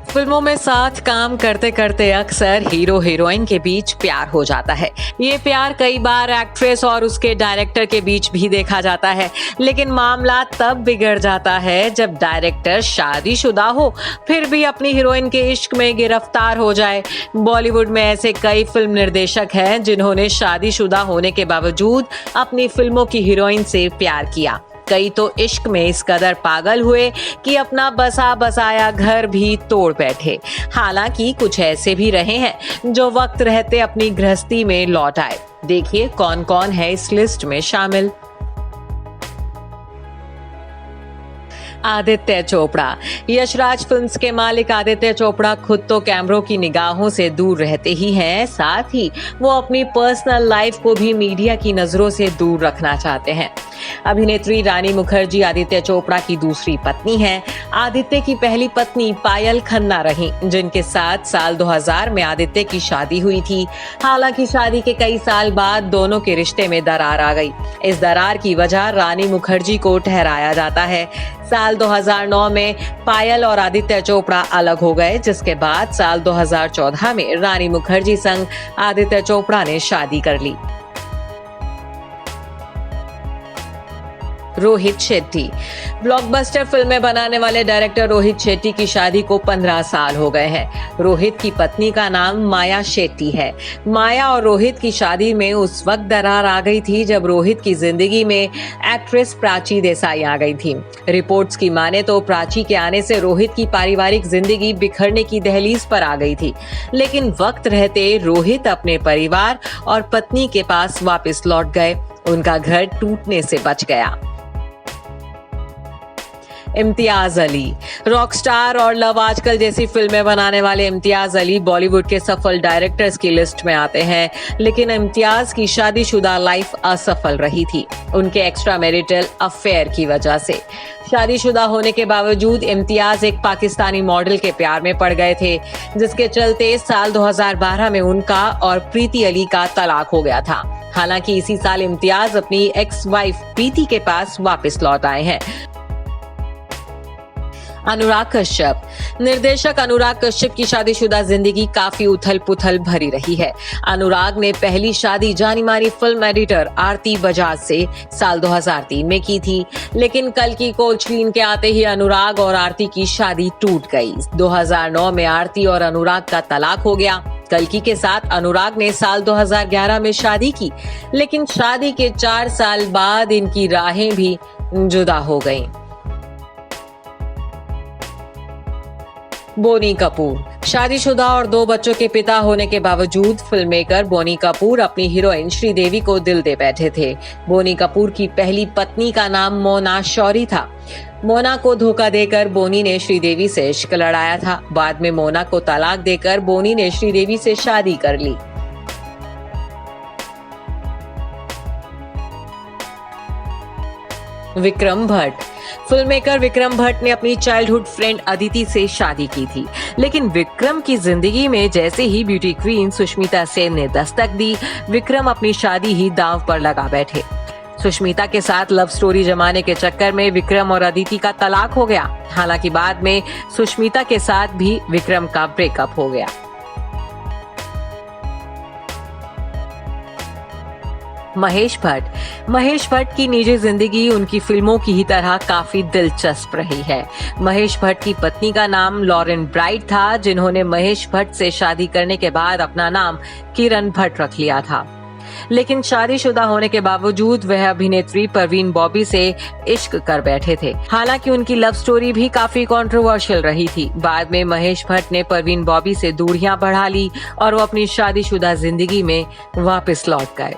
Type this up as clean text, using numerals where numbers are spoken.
फिल्मों में साथ काम करते करते अक्सर हीरो हीरोइन के बीच प्यार हो जाता है। ये प्यार कई बार एक्ट्रेस और उसके डायरेक्टर के बीच भी देखा जाता है, लेकिन मामला तब बिगड़ जाता है जब डायरेक्टर शादीशुदा हो फिर भी अपनी हीरोइन के इश्क में गिरफ्तार हो जाए। बॉलीवुड में ऐसे कई फिल्म निर्देशक हैं जिन्होंने शादीशुदा होने के बावजूद अपनी फिल्मों की हीरोइन से प्यार किया। कई तो इश्क में इस कदर पागल हुए कि अपना बसा बसाया घर भी तोड़ बैठे। हालांकि कुछ ऐसे भी रहे हैं जो वक्त रहते अपनी गृहस्थी में लौट आए। देखिए कौन कौन है इस लिस्ट में शामिल। आदित्य चोपड़ा। यशराज फिल्म्स के मालिक आदित्य चोपड़ा खुद तो कैमरों की निगाहों से दूर रहते ही हैं, साथ ही वो अपनी पर्सनल लाइफ को भी मीडिया की नजरों से दूर रखना चाहते हैं। अभिनेत्री रानी मुखर्जी आदित्य चोपड़ा की दूसरी पत्नी हैं। आदित्य की पहली पत्नी पायल खन्ना रही, जिनके साथ साल 2000 में आदित्य की शादी हुई थी। हालांकि शादी के कई साल बाद दोनों के रिश्ते में दरार आ गई। इस दरार की वजह रानी मुखर्जी को ठहराया जाता है। साल 2009 में पायल और आदित्य चोपड़ा अलग हो गए, जिसके बाद साल 2014 में रानी मुखर्जी संग आदित्य चोपड़ा ने शादी कर ली। रोहित शेट्टी। ब्लॉकबस्टर फिल्में बनाने वाले डायरेक्टर रोहित शेट्टी की शादी को 15 साल हो गए हैं। रोहित की पत्नी का नाम माया शेट्टी है। माया और रोहित की शादी में उस वक्त दरार आ गई थी जब रोहित की जिंदगी में एक्ट्रेस प्राची देसाई आ गई थी। रिपोर्ट्स की माने तो प्राची के आने से रोहित की पारिवारिक जिंदगी बिखरने की दहलीज पर आ गई थी, लेकिन वक्त रहते रोहित अपने परिवार और पत्नी के पास वापस लौट गए। उनका घर टूटने से बच गया। इम्तियाज अली। रॉकस्टार और लव आजकल जैसी फिल्में बनाने वाले इम्तियाज अली बॉलीवुड के सफल डायरेक्टर्स की लिस्ट में आते हैं, लेकिन इम्तियाज की शादीशुदा लाइफ असफल रही थी, उनके एक्स्ट्रा मैरिटल अफेयर की वजह से। शादीशुदा होने के बावजूद इम्तियाज एक पाकिस्तानी मॉडल के प्यार में पड़ गए थे, जिसके चलते साल 2012 में उनका और प्रीति अली का तलाक हो गया था। हालांकि इसी साल इम्तियाज अपनी एक्स वाइफ प्रीति के पास वापस लौट आए हैं। अनुराग कश्यप। निर्देशक अनुराग कश्यप की शादीशुदा जिंदगी काफी उथल पुथल भरी रही है। अनुराग ने पहली शादी जानी मानी फिल्म एडिटर आरती बजाज से साल 2003 में की थी, लेकिन कल की कोचलीन के आते ही अनुराग और आरती की शादी टूट गई। 2009 में आरती और अनुराग का तलाक हो गया। कल्कि के साथ अनुराग ने साल 2011 में शादी की, लेकिन शादी के 4 साल बाद इनकी राहें भी जुदा हो गईं। बोनी कपूर। शादीशुदा और 2 बच्चों के पिता होने के बावजूद फिल्ममेकर बोनी कपूर अपनी हीरोइन श्रीदेवी को दिल दे बैठे थे। बोनी कपूर की पहली पत्नी का नाम मोना शौरी था। मोना को धोखा देकर बोनी ने श्रीदेवी से इश्क लड़ाया था। बाद में मोना को तलाक देकर बोनी ने श्रीदेवी से शादी कर ली। विक्रम भट्ट। फिल्ममेकर विक्रम भट्ट ने अपनी चाइल्डहुड फ्रेंड अदिति से शादी की थी, लेकिन विक्रम की जिंदगी में जैसे ही ब्यूटी क्वीन सुष्मिता सेन ने दस्तक दी, विक्रम अपनी शादी ही दांव पर लगा बैठे। सुष्मिता के साथ लव स्टोरी जमाने के चक्कर में विक्रम और अदिति का तलाक हो गया। हालांकि बाद में सुष्मिता के साथ भी विक्रम का ब्रेकअप हो गया। महेश भट्ट। महेश भट्ट की निजी जिंदगी उनकी फिल्मों की ही तरह काफी दिलचस्प रही है। महेश भट्ट की पत्नी का नाम लॉरेन ब्राइट था, जिन्होंने महेश भट्ट से शादी करने के बाद अपना नाम किरण भट्ट रख लिया था, लेकिन शादीशुदा होने के बावजूद वह अभिनेत्री परवीन बॉबी से इश्क कर बैठे थे। हालांकि उनकी लव स्टोरी भी काफी कंट्रोवर्शियल रही थी। बाद में महेश भट्ट ने परवीन बॉबी से दूरियां बढ़ा ली और वो अपनी शादीशुदा जिंदगी में वापस लौट गए।